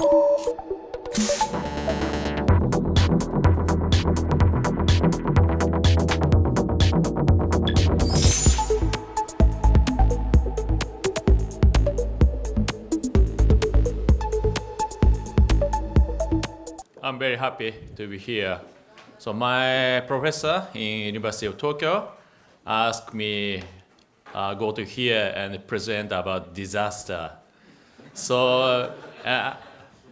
I'm very happy to be here. So my professor in University of Tokyo asked me go to here and present about disaster. So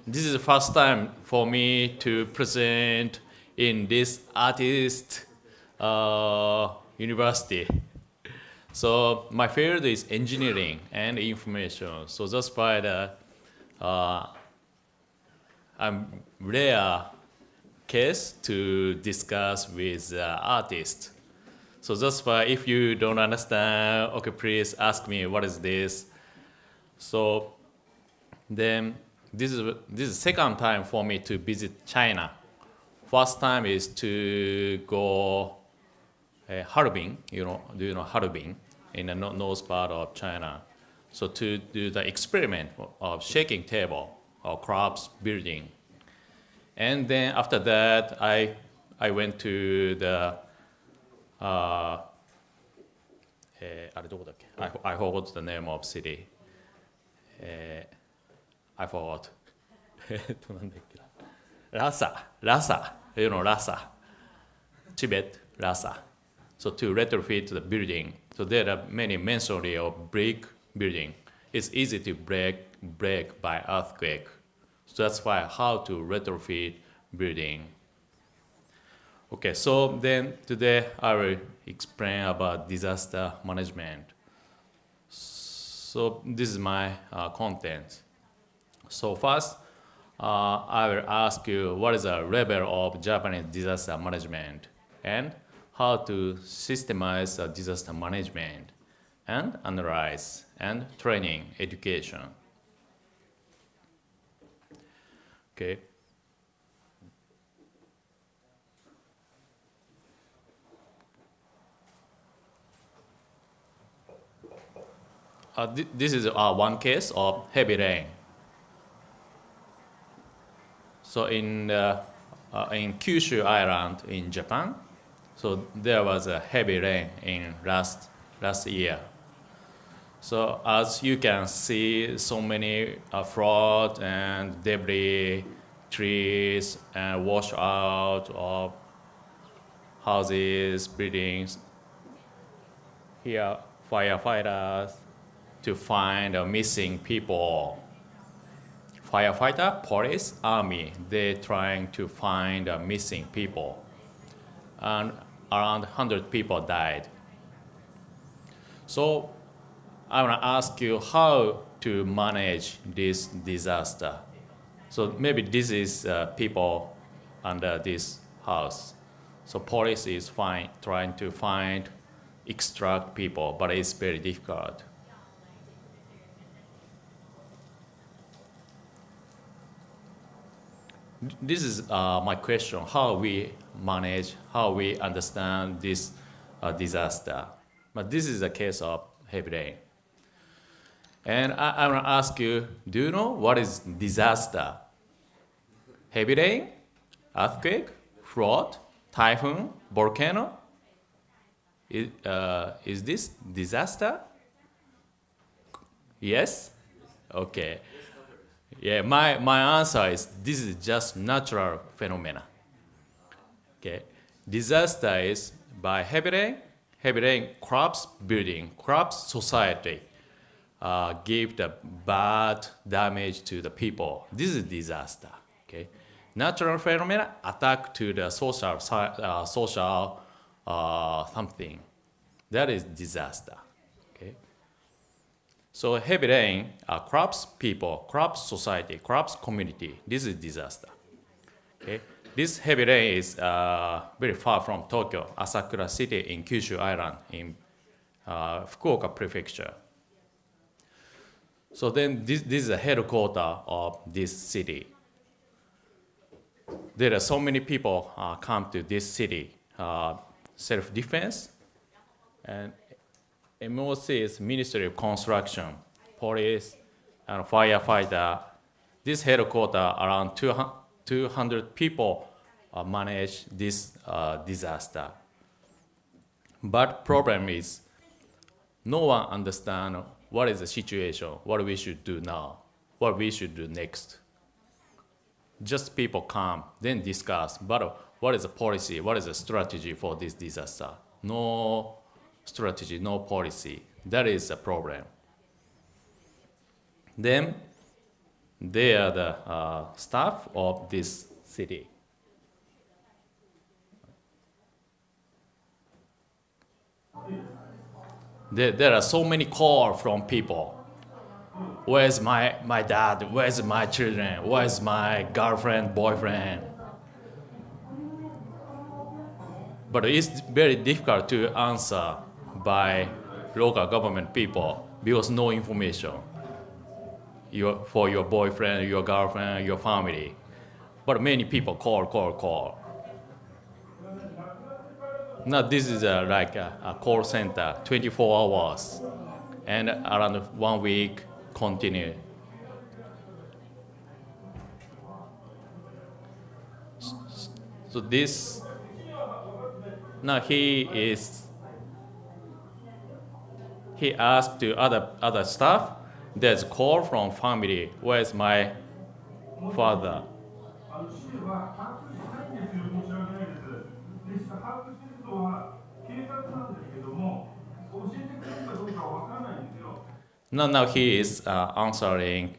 this is the first time for me to present in this artist university. So my field is engineering and information. So that's why I'm rare case to discuss with artists. So that's why if you don't understand, okay, please ask me what is this. So then this is the second time for me to visit China. First time is to go Harbin, do you know Harbin in the north part of China? So to do the experiment of shaking table or crops building. And then after that, I went to the, I forgot the name of city. I forgot. Lhasa, you know Lhasa, Tibet, Lhasa. So to retrofit the building. So there are many masonry or brick building. It's easy to break by earthquake. So that's why how to retrofit building. Okay, so then today I will explain about disaster management. So this is my content. So first, I will ask you what is the level of Japanese disaster management and how to systemize disaster management and analyze and training education. Okay. This is one case of heavy rain. So in Kyushu Island in Japan, so there was a heavy rain in last year. So as you can see, so many flood and debris, trees, and wash out of houses, buildings. Here, firefighters to find missing people. Firefighter, police, army, they're trying to find missing people. And around 100 people died. So I want to ask you how to manage this disaster. So maybe this is people under this house. So police is trying to extract people, but it's very difficult. This is my question, how we manage, how we understand this disaster. But this is a case of heavy rain. And I want to ask you, do you know what is disaster? Heavy rain, earthquake, flood, typhoon, volcano? Is this disaster? Yes? Okay. Yeah, my answer is this is just natural phenomena. Okay. Disaster is by heavy rain crops building, crops society. Give the bad damage to the people. This is disaster. Okay, natural phenomena attack to the social something. That is disaster. Okay. So heavy rain, crops people, crops society, crops community. This is disaster. Okay. This heavy rain is very far from Tokyo, Asakura City in Kyushu Island in Fukuoka Prefecture. So then this is the headquarters of this city. There are so many people come to this city, self-defense, and MOC is Ministry of Construction, police, and firefighter. this headquarters, around 200 people manage this disaster. But problem is, no one understands what is the situation, what we should do now, what we should do next. Just people come, then discuss, but what is the policy, what is the strategy for this disaster? No strategy, no policy. That is the problem. Then they are the staff of this city. There are so many calls from people. Where's my dad? Where's my children? Where's my girlfriend, boyfriend? But it's very difficult to answer by local government people because no information for your boyfriend, your girlfriend, your family. But many people call. Now this is like a call center, 24 hours, and around 1 week continue. So this, now he asked to other staff, there's a call from family, where's my father? Now he is answering,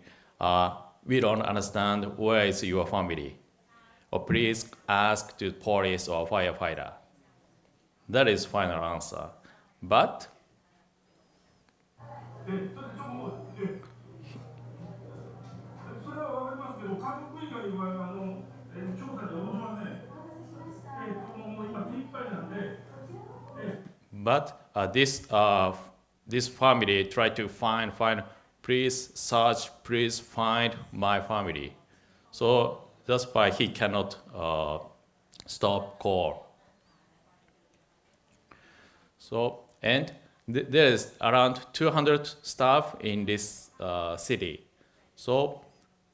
we don't understand where is your family. Or please ask to police or firefighter. That is final answer. But this family tried to find, please search, please find my family. So that's why he cannot stop call. So, and there is around 200 staff in this city. So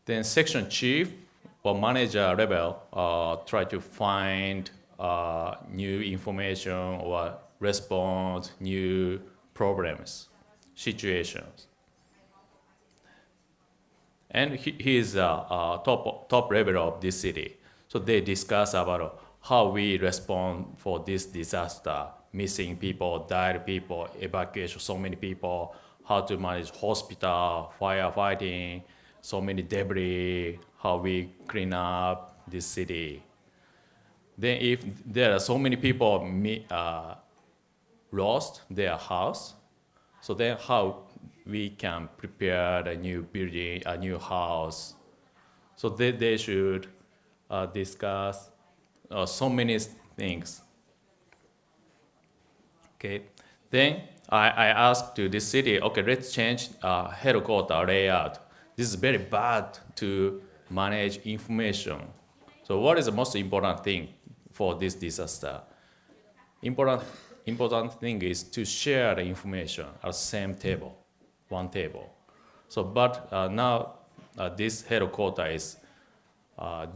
then section chief or manager level try to find new information or respond new problems, situations. And he is top level of this city. So they discuss about how we respond for this disaster, missing people, died people, evacuation, so many people, how to manage hospital, firefighting, so many debris, how we clean up this city. Then if there are so many people lost their house, so then how we can prepare a new building, a new house. So they should discuss so many things. Okay, then I asked to this city, okay, let's change headquarters layout. This is very bad to manage information. So what is the most important thing for this disaster? Important thing is to share the information at the same table, one table. So, but now this headquarters is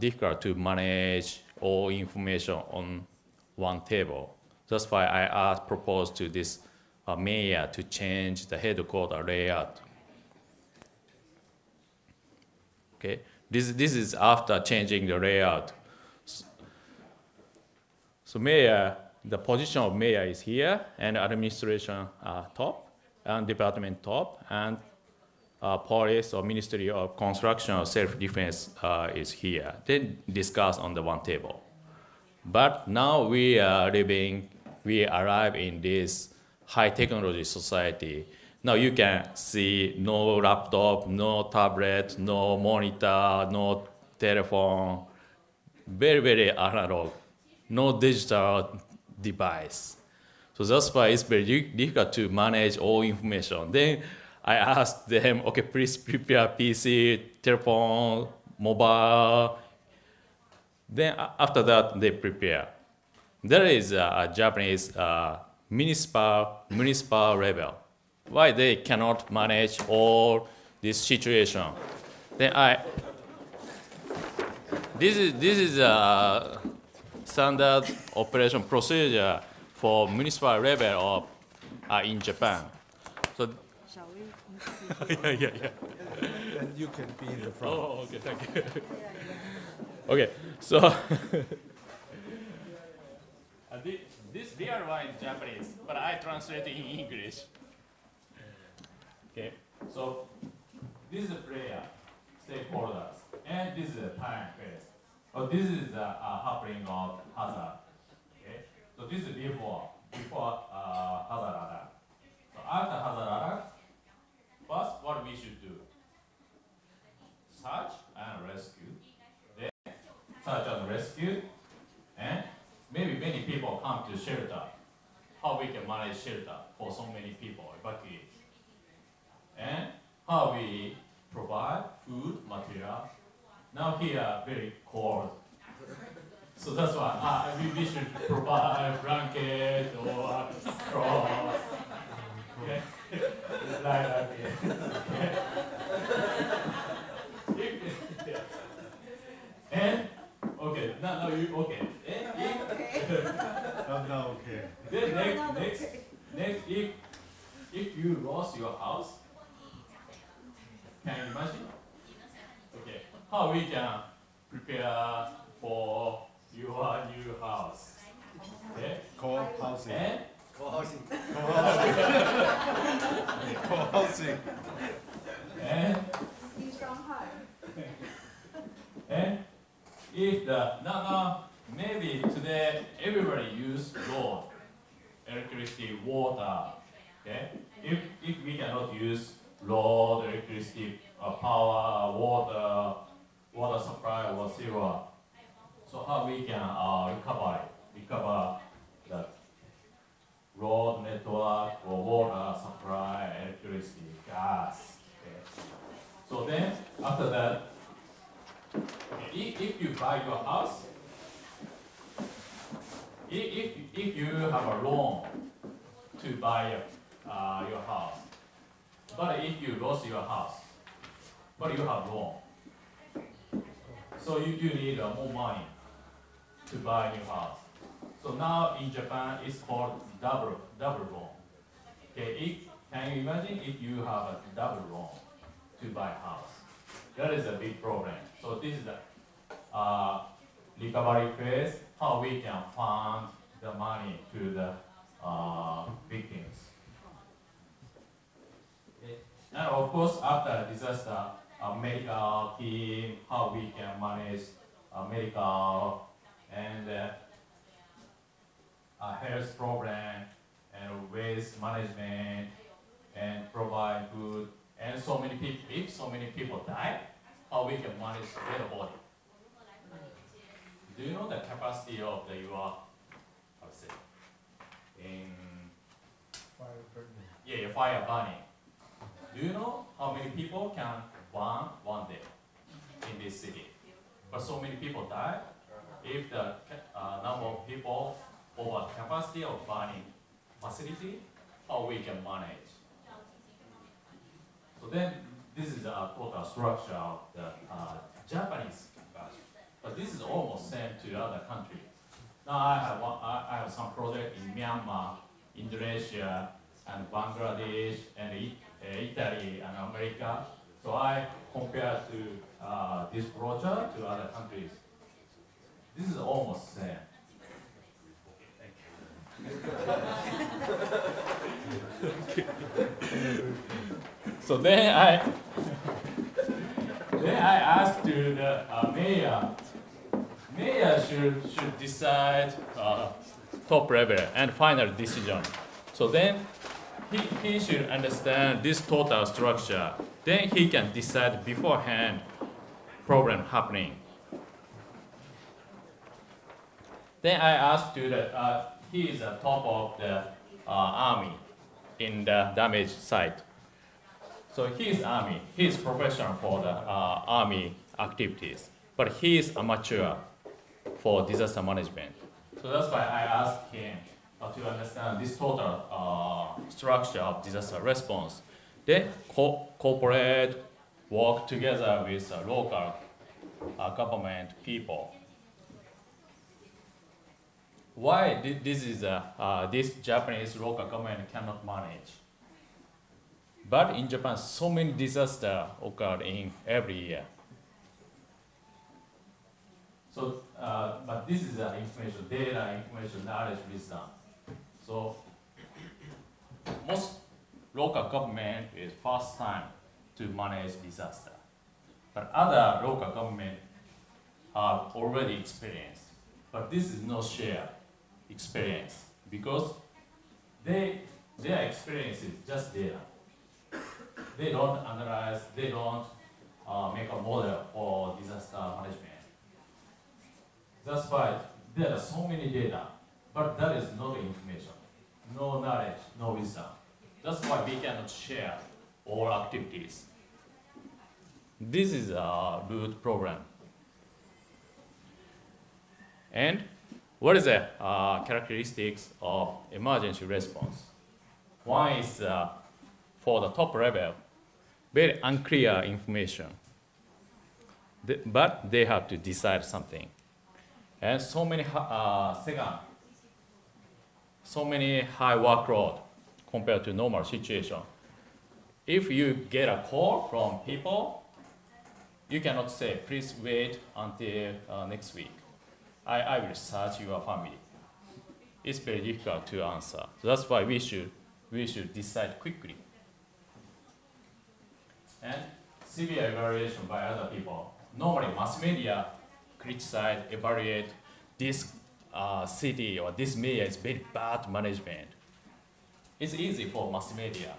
difficult to manage all information on one table. That's why I proposed to this mayor to change the headquarters layout. Okay, this is after changing the layout. So mayor, the position of mayor is here, and administration top, and department top, and police or Ministry of Construction or Self-Defense is here. They discuss on the one table. But now we arrive in this high technology society. Now you can see no laptop, no tablet, no monitor, no telephone, very, very analog, no digital device. So that's why it's very difficult to manage all information. Then I asked them, okay, please prepare PC, telephone, mobile. Then after that, they prepare. There is a Japanese municipal level. Why they cannot manage all this situation? Then this is a standard operation procedure for municipal level of in Japan. So yeah. And you can be in the front. Oh, okay, thank you. Okay, so this real one is Japanese, but I translate it in English. Okay, so this is a player, stakeholders, and this is a time phase. So this is the happening of hazard. Okay, so this is before hazard alert. So after hazard alert, first what we should do? Search and rescue. Then search and rescue, and maybe many people come to shelter. How we can manage shelter for so many people evacuate, and how we provide food material. Now here very cold, so that's why we should provide blanket or clothes. Okay, like that. And okay, now you okay. No, okay. Then next, if you lost your house, can you imagine? Okay, how we can prepare for your new house? Okay, Co-housing. and Co-housing. Co-housing. and and if now maybe today everybody use road, electricity, water. Okay, if we cannot use road, electricity, power, water supply or sewer, so how we can recover the road network or water supply, electricity, gas. Okay. So then after that, if you buy your house, if you have a loan to buy your house, but if you lost your house, but you have loan, so you need more money to buy a new house. So now in Japan it's called double loan. Okay, can you imagine if you have a double loan to buy a house? That is a big problem. So this is the recovery phase, how we can fund the money to the victims. Okay. And of course, after disaster, medical team, how we can manage medical and health program and waste management and provide food. And so many people, if so many people die, how we can manage their body. Do you know the capacity of your fire burning? Do you know how many people can burn one day in this city? But so many people die. If the number of people over capacity of burning facility, how we can manage? So then this is a total structure of the Japanese version. But this is almost same to other countries. Now I have some project in Myanmar, Indonesia, and Bangladesh, and Italy, and America. So I compare to this project to other countries. This is almost same. So then I asked to the mayor. Mayor should decide top level and final decision. So then he should understand this total structure. Then he can decide beforehand problem happening. Then I asked to the he is the top of the army in the damaged site. So he is army. He is professional for the army activities, but he is amateur for disaster management. So that's why I asked him to understand this total structure of disaster response. They cooperate, work together with local government people. Why this Japanese local government cannot manage? But in Japan, so many disasters occur in every year. So, but this is information, data, information, knowledge, wisdom. So, most local government is first time to manage disaster. But other local government have already experienced. But this is no shared experience because their experience is just data. They don't analyze, they don't make a model for disaster management. That's why there are so many data, but that is not information, no knowledge, no wisdom. That's why we cannot share all activities. This is a root problem. And what is the characteristics of emergency response? One is for the top level, very unclear information, but they have to decide something. And so many so many high workload compared to normal situation. If you get a call from people, you cannot say, please wait until next week. I will search your family. It's very difficult to answer. So that's why we should decide quickly. And severe evaluation by other people. Normally, mass media criticize, evaluate this city or this mayor is very bad management. It's easy for mass media.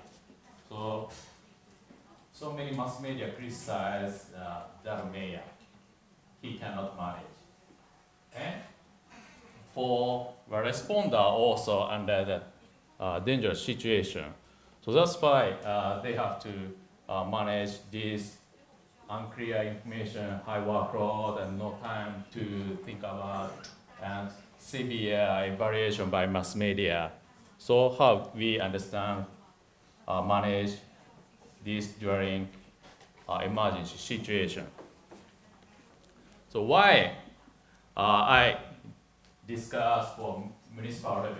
So many mass media criticize that mayor. He cannot manage. And for the responder also under the dangerous situation. So that's why they have to manage this unclear information, high workload, and no time to think about, and severe evaluation by mass media. So how we understand, manage this during emergency situation. So why I discuss for municipal level?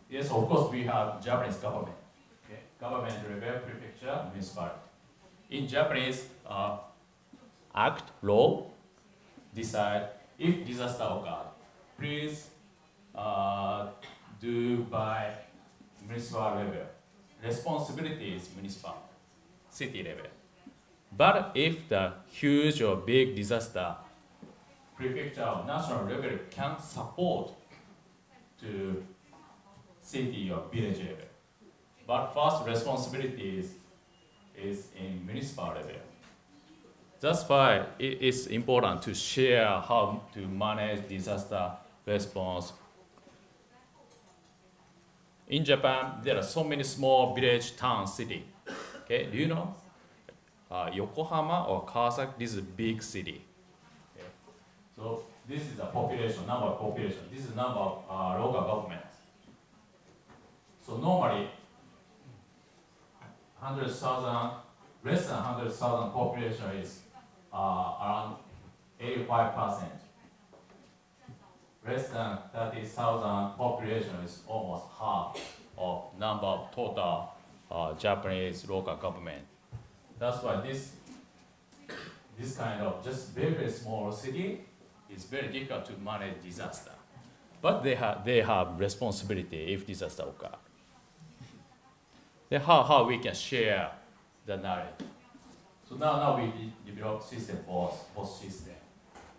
Yes, of course we have Japanese government. Okay? Government level, prefecture, municipality. In Japanese act, law, decide if disaster occurs, please do by municipal level. Responsibility is municipal, city level. But if the huge or big disaster, prefecture or national level can support to city or village level. But first responsibility is in municipal level. That's why it is important to share how to manage disaster response. In Japan, there are so many small village, town, city. Okay, do you know? Yokohama or Kawasaki, this is a big city. Okay. So this is the population, number of population. This is the number of local governments. So normally, 100,000, less than 100,000 population is around 85%. Less than 30,000 population is almost half of number of total Japanese local government. That's why this kind of just very, very small city is very difficult to manage disaster. But they have responsibility if disaster occurs. Then how we can share the knowledge. So now we develop system, both system.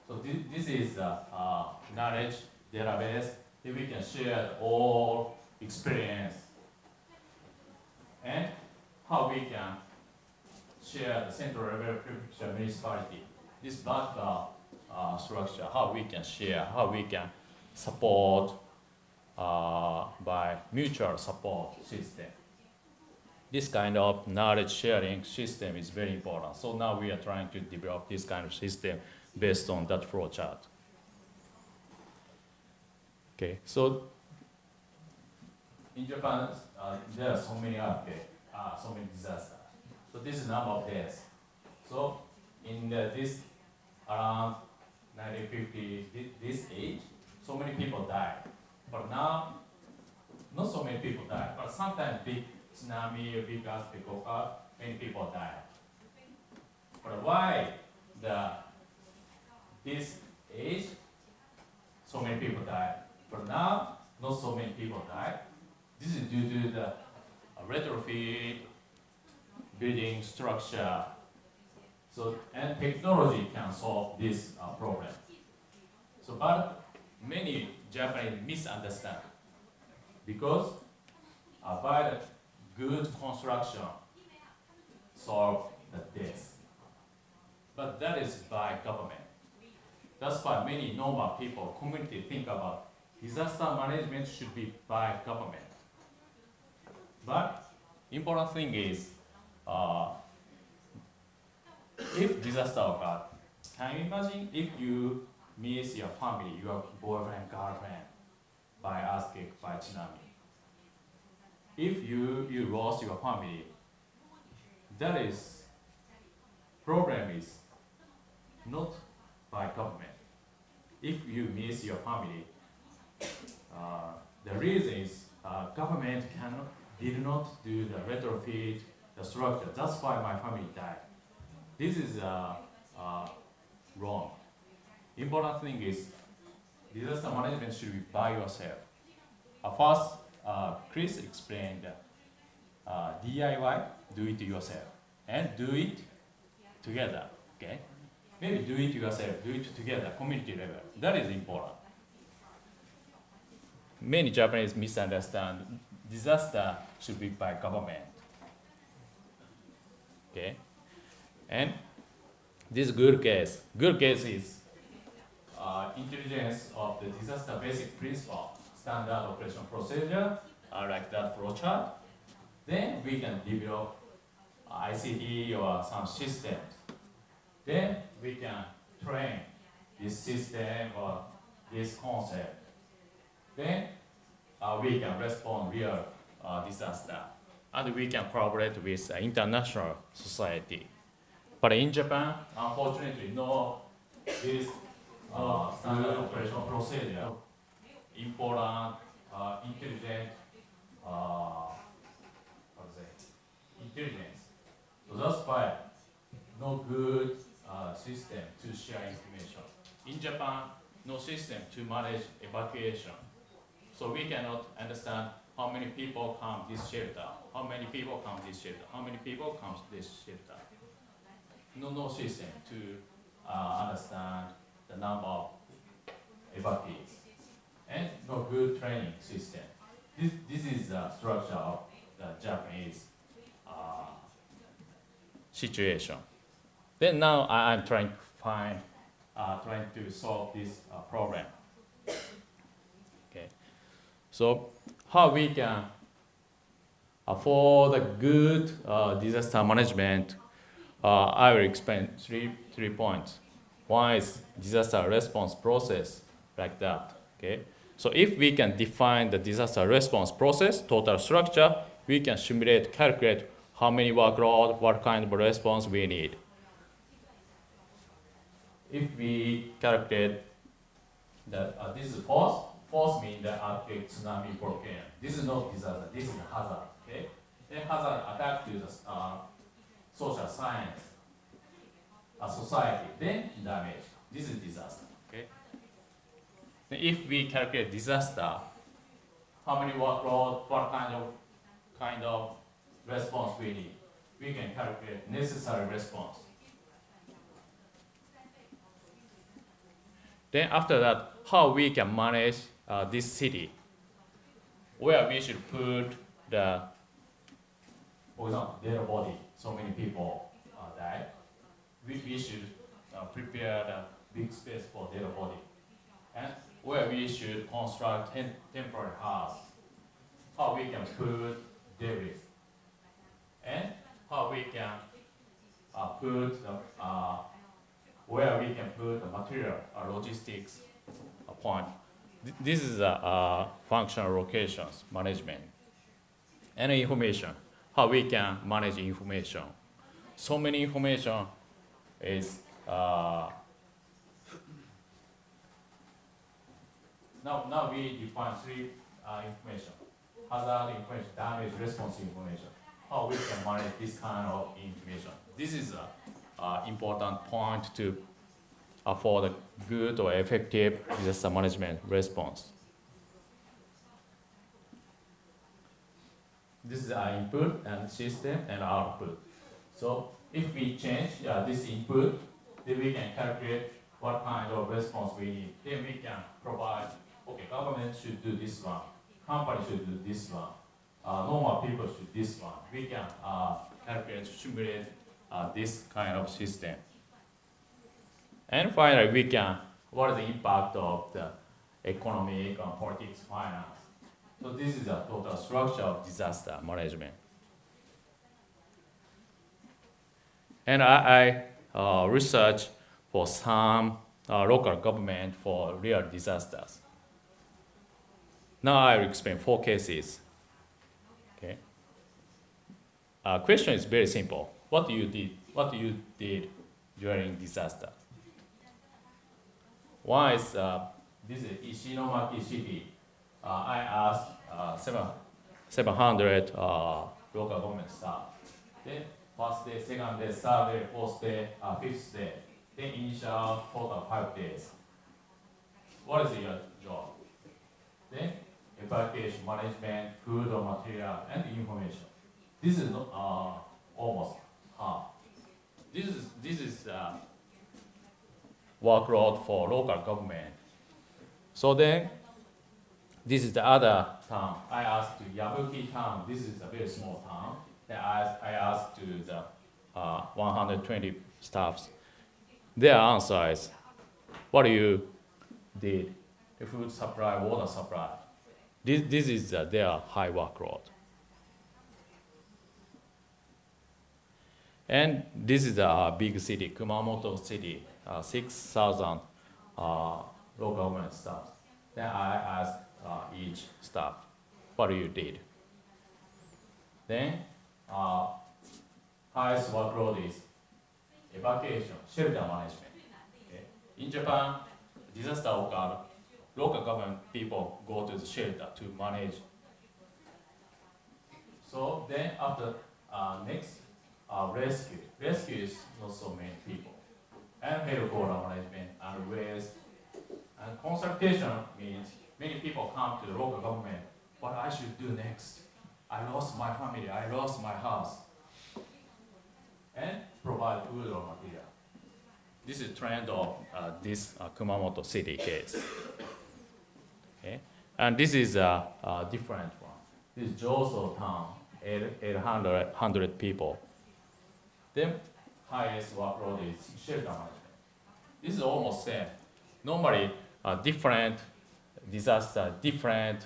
So this is the knowledge database that we can share all experience. And how we can share the central level prefecture municipality. This background structure, how we can share, how we can support by mutual support system. This kind of knowledge sharing system is very important. So now we are trying to develop this kind of system based on that flow chart. Okay, so in Japan, there are so many earthquakes, so many disasters. So this is the number of deaths. So in this around 1950, this age, so many people died. But now, not so many people die, but sometimes big tsunami or big earthquake occur, many people die. But why this age, so many people die, but now not so many people die? This is due to the retrofit building structure. So, and technology can solve this problem. So, but many Japanese misunderstand because by the good construction solve this. But that is by government. That's why many normal people, community think about disaster management should be by government. But important thing is, if disaster occurs, can you imagine if you miss your family, your boyfriend, girlfriend, by earthquake, by tsunami? If you lost your family, that is, problem is not by government. If you miss your family, the reason is government did not do the retrofit, the structure. That's why my family died. This is wrong. Important thing is disaster management should be by yourself. First, Chris explained DIY, do it yourself, and do it together. Okay, maybe do it yourself, do it together, community level. That is important. Many Japanese misunderstand disaster should be by government. Okay, and this good case. Good case is intelligence of the disaster basic principle, standard operation procedure, like that flowchart. Then we can develop ICT or some systems. Then we can train this system or this concept. Then we can respond real disaster. And we can collaborate with international society. But in Japan, unfortunately, no this standard operation procedure, important, intelligent, intelligence. So that's why no good system to share information. In Japan, no system to manage evacuation. So we cannot understand how many people come this shelter, how many people come this shelter, how many people come this shelter. No system to understand the number of evacuees. And no good training system. This is the structure of the Japanese situation. Then now I'm trying to find, trying to solve this problem. Okay, so how we can, for the good disaster management, I will explain three points. One is disaster response process, like that. Okay, so if we can define the disaster response process, total structure, we can simulate, calculate how many workload, what kind of response we need. If we calculate that this is force, force means the earthquake, tsunami, volcano. This is not disaster, this is a hazard. Okay, then hazard attack to the social science, society, then damage. This is disaster. Okay. Then if we calculate disaster, how many workload, what kind of response we need, we can calculate necessary response. Then after that, how we can manage this city, where we should put the, for example, dead body. So many people died. We should prepare the big space for dead body, and where we should construct temporary house. How we can put debris, and how we can put the where we can put the material logistics point. This is a functional locations management. And information, how we can manage information. So many information is now we define three information: hazard information, damage response information. How we can manage this kind of information. This is an important point to for the good or effective disaster management response. This is our input and system and output. So if we change this input, then we can calculate what kind of response we need. Then we can provide, okay, government should do this one, company should do this one, normal people should do this one. We can calculate, simulate this kind of system. And finally, we can, what is the impact of the economic, politics, finance? So this is a total structure of disaster management. And I research for some local government for real disasters. Now I will explain 4 cases. Okay. Question is very simple. What do you did during disaster? One is this is Ishinomaki City. I asked 700 local government staff. Then first day, second day, third day, fourth day, fifth day. Then initial total 5 days. What is your job? Then evacuation management, food or material, and information. This is almost half. This is workload for local government. So then, this is the other town. I asked to Yabuki town. This is a very small town. Then I asked to the 120 staffs. Their answer is, what do you did? The food supply, water supply. This is their high workload. And this is a big city, Kumamoto City, 6,000 local government staff. Then I asked each staff, what do you did? Then highest workload is evacuation, shelter management. Okay. In Japan, disaster occurred, local government people go to the shelter to manage. So then after next, rescue. Rescue is not so many people. And helicopter management and waste. And consultation means many people come to the local government. What I should do next? I lost my family, I lost my house. And provide food or material. This is trend of this Kumamoto City case. Okay. And this is a different one. This is Joso town, 800 people. Then highest workload is shelter management. This is almost same. Normally, different disaster, different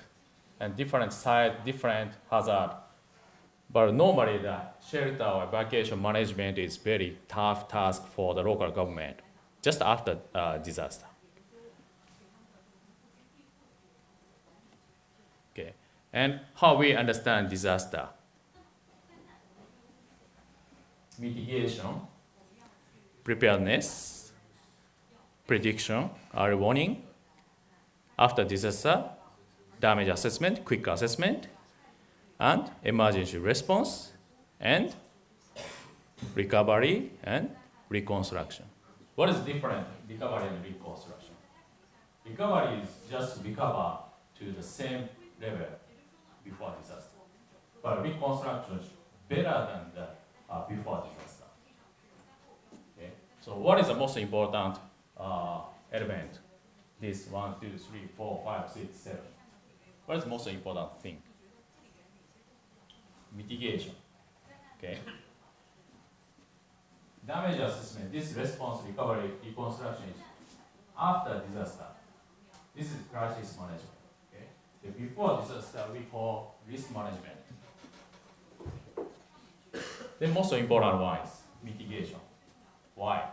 site, different hazard. But normally, the shelter or evacuation management is very tough task for the local government, just after disaster. Okay, and how we understand disaster? Mitigation, preparedness, prediction, early warning, after disaster, damage assessment, quick assessment, and emergency response, and recovery and reconstruction. What is different, recovery and reconstruction? Recovery is just recover to the same level before disaster. But reconstruction is better than the before disaster. Okay. So what is the most important element? This 1, 2, 3, 4, 5, 6, 7. What is the most important thing? Mitigation. Okay. Damage assessment. This response, recovery, reconstruction is after disaster. This is crisis management. Okay. The before disaster we call risk management. The most important one is mitigation. Why?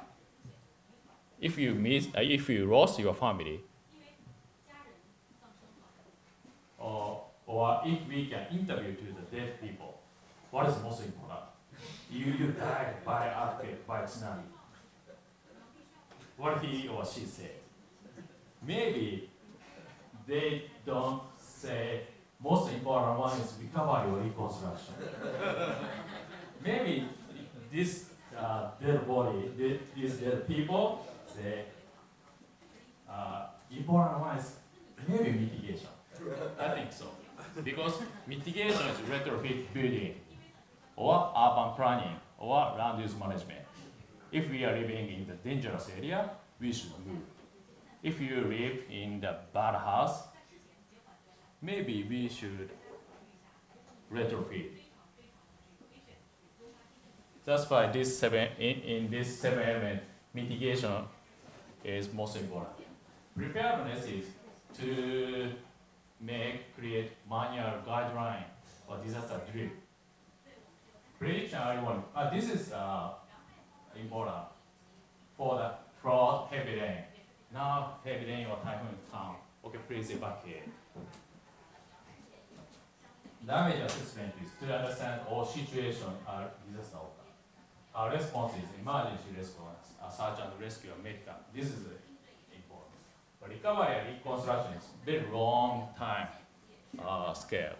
If you lost your family, or if we can interview to the dead people, what is most important? You died by earthquake, by tsunami. what he or she said. Maybe they don't say most important one is recovery or reconstruction. Maybe this dead body, these dead people, say important one is maybe mitigation. I think so. Because mitigation is retrofit building or urban planning or land use management. If we are living in the dangerous area, we should move. If you live in the bad house, maybe we should retrofit. That's why this in this 7 element, mitigation is most important. Preparedness is to create manual guideline for disaster drill. Prediction, this is important for the fraud heavy rain. Now heavy rain or typhoon come. Okay, please evacuate. Damage assessment is to understand all situations are disaster occur. Our response is emergency response, search and rescue, medical. This is important. But recovery and reconstruction is very long time scale.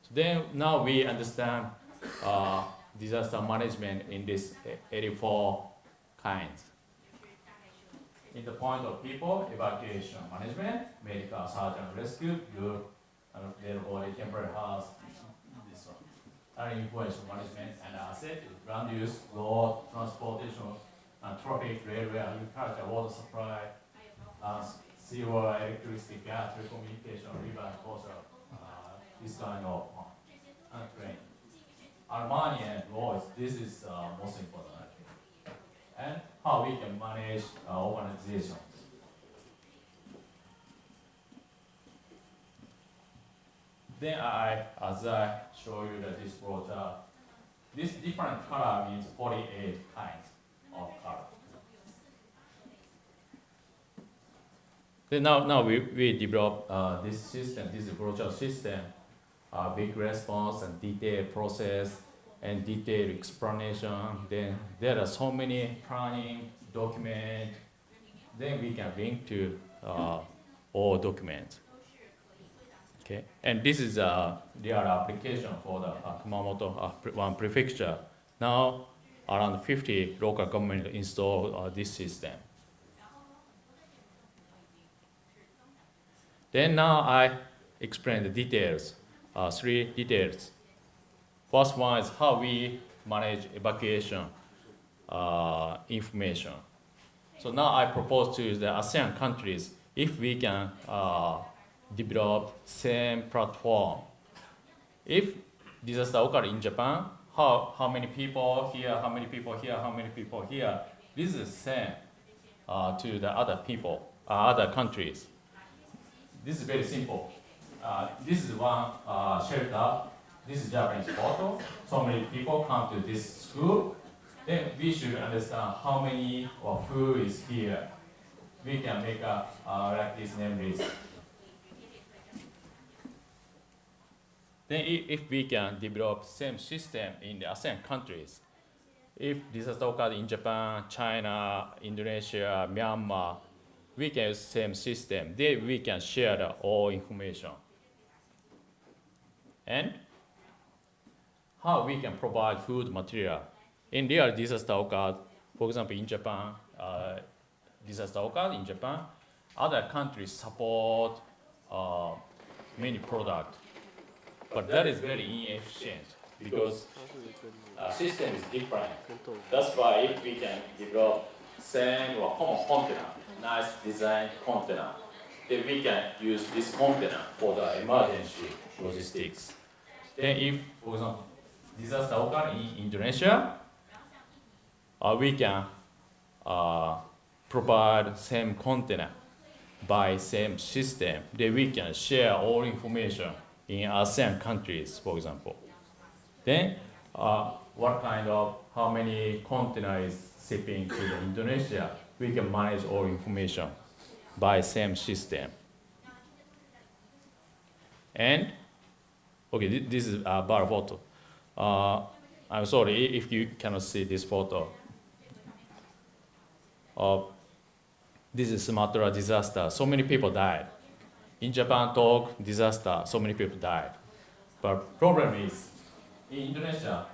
So then now we understand disaster management in this 84 kinds. In the point of people, evacuation management, medical search and rescue, good, dead body, temporary house, this one. Information management and asset, land use, road, transportation, traffic, railway, agriculture, water supply, sewer, electricity, gas, telecommunication, river, coastal, this kind of train. Harmony and laws, this is most important, I think. And how we can manage organizations. Then as I show you this flowchart, this different color means 48 kinds of color. Then now we develop this system, this flowchart system, big response and detailed process and detailed explanation. Then there are so many planning document. Then we can link to all documents. Okay, and this is a real application for the Kumamoto one prefecture. Now around 50 local government install this system. Then now I explain the details, 3 details. First one is how we manage evacuation information. So now I propose to the ASEAN countries if we can develop same platform. If disaster occurs in Japan, how many people here, how many people here, how many people here, this is same to the other people, other countries. This is very simple. This is one shelter. This is Japanese photo. So many people come to this school. Then we should understand how many or who is here. We can make a like this name list. Then if we can develop same system in the ASEAN countries, if disaster occurs in Japan, China, Indonesia, Myanmar, we can use same system. Then we can share all information. And how we can provide food material. In real disaster occurred, for example, in Japan, disaster occurred in Japan, other countries support many products. But that is very inefficient because system is different. That's why if we can develop same or common container, nice design container, then we can use this container for the emergency logistics. Then if, for example, disaster occurs in Indonesia, we can provide same container by same system. Then we can share all information in ASEAN countries, for example. Then what kind of, how many containers is shipping to the Indonesia, we can manage all information by same system. And, okay, this is a bar photo. I'm sorry if you cannot see this photo. this is Sumatra disaster. So many people died. In Japan, Tok disaster. So many people died. But problem is, in Indonesia,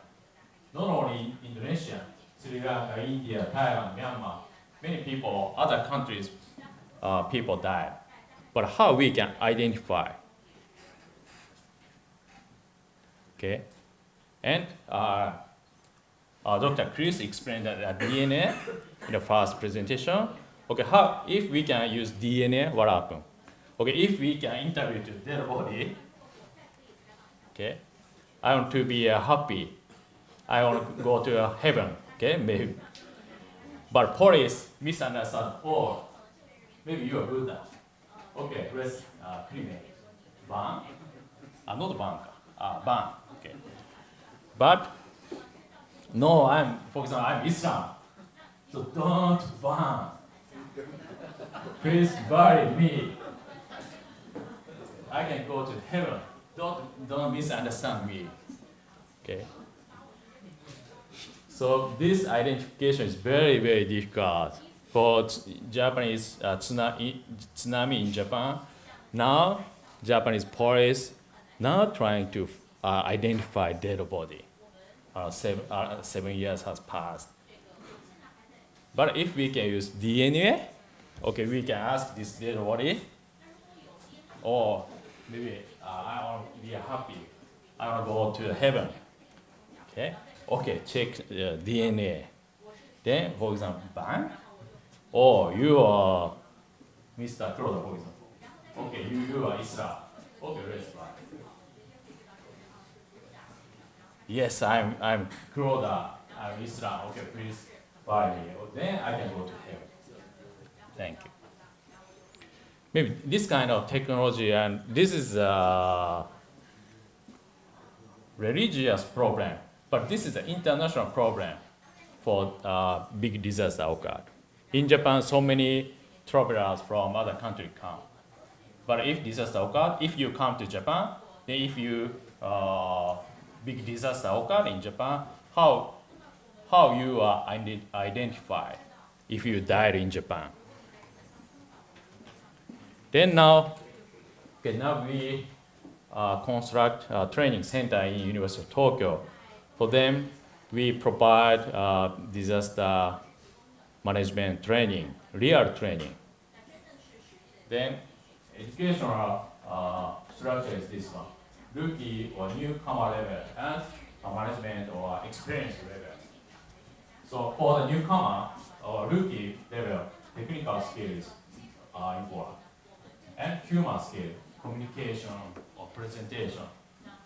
not only in Indonesia, Sri Lanka, India, Thailand, Myanmar, many people, other countries, people died. But how we can identify? Okay, and Dr. Chris explained that DNA in the first presentation. Okay, how if we can use DNA, what happens? Okay, if we can interview the dead body. Okay, I want to be happy. I want to go to heaven. Okay, maybe. But police misunderstand. Oh, maybe you are Buddha. Okay, let's cremate. Ban? Not ban. Ban. Okay. But no, for example, I'm Islam. So don't ban. Please bury me. I can go to heaven. Don't misunderstand me. Okay. So this identification is very, very difficult for Japanese tsunami in Japan. Now, Japanese police now trying to identify dead body. 7 years has passed. But if we can use DNA, okay, we can ask this dead body, or maybe I want to be happy. I want to go to heaven. Okay. Okay, check DNA. Then, for example, bang. Or you are Mr. Kuroda, for example. Okay, you are Isra. Okay, let's buy. Yes, I'm Kuroda. I'm Isra. Okay, please buy me. Then I can go to heaven. Thank you. Maybe this kind of technology, and this is a religious problem. But this is an international problem for big disaster occurred. In Japan, so many travelers from other countries come. But if disaster occurred, if you come to Japan, then if you big disaster occurred in Japan, how you are identified if you died in Japan? Then now we construct a training center in University of Tokyo. For them, we provide disaster management training, real training. Then educational structure is this one. Rookie or newcomer level and management or experience level. So for the newcomer or rookie level, technical skills are important. And human skill, communication or presentation.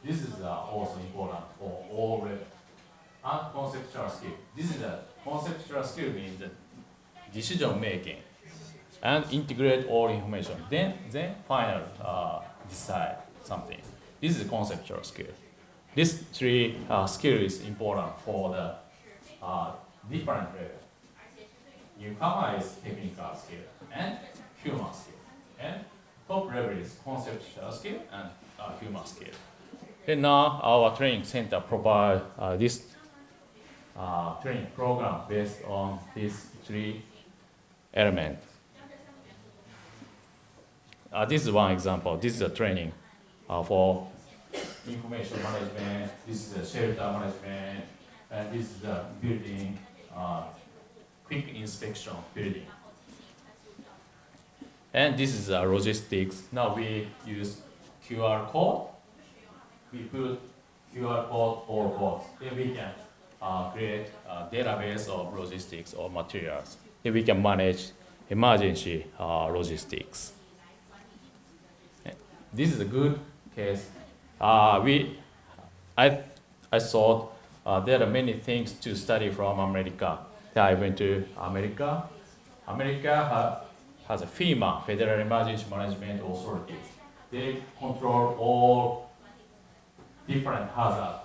This is also important for all levels. And conceptual skill. This is a conceptual skill means the decision making and integrate all information. Then final decide something. This is a conceptual skill. These three skills is important for the different level. Newcomer is technical skill and human skill. And top level is conceptual skill and human skill. And now our training center provide this training program based on these three elements. This is one example. This is a training for information management. This is a shelter management, and this is the building, quick inspection building. And this is logistics. Now we use QR code. We put QR code or box. Then we can create a database of logistics or materials. Then we can manage emergency logistics. This is a good case. I thought there are many things to study from America. Then I went to America. America has a FEMA, Federal Emergency Management Authority. They control all different hazards.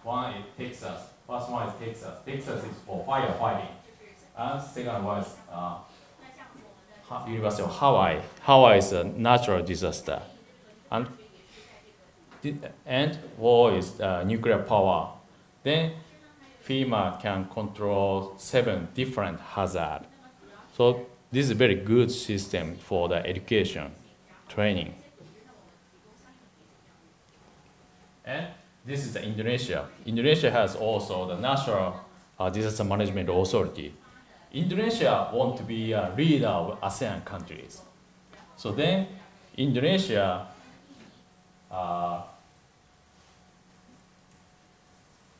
One is Texas. First one is Texas. Texas is for firefighting. And second one is University of Hawaii. Hawaii is a natural disaster. And war is nuclear power. Then FEMA can control 7 different hazards. So this is a very good system for the education, training. And this is Indonesia. Indonesia has also the National Disaster Management Authority. Indonesia wants to be a leader of ASEAN countries. So then Indonesia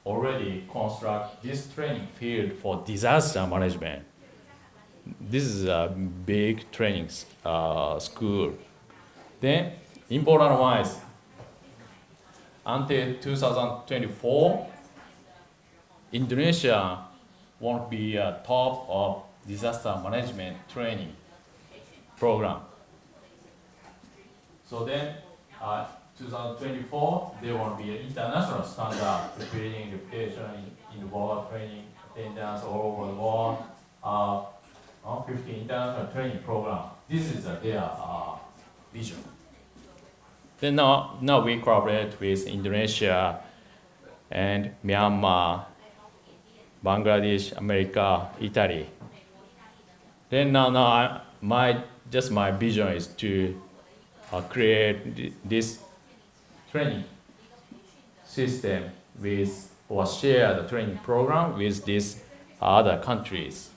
already construct this training field for disaster management. This is a big training school. Then important one is until 2024, Indonesia won't be a top of disaster management training program. So then, 2024, there will be an international standard for training, reputation in the world, training attendance all over the world, 50 international training program. This is their vision. Then now we collaborate with Indonesia and Myanmar, Bangladesh, America, Italy. Then now my vision is to create this training system with or share the training program with these other countries.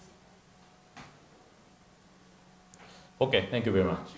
Okay, thank you very much.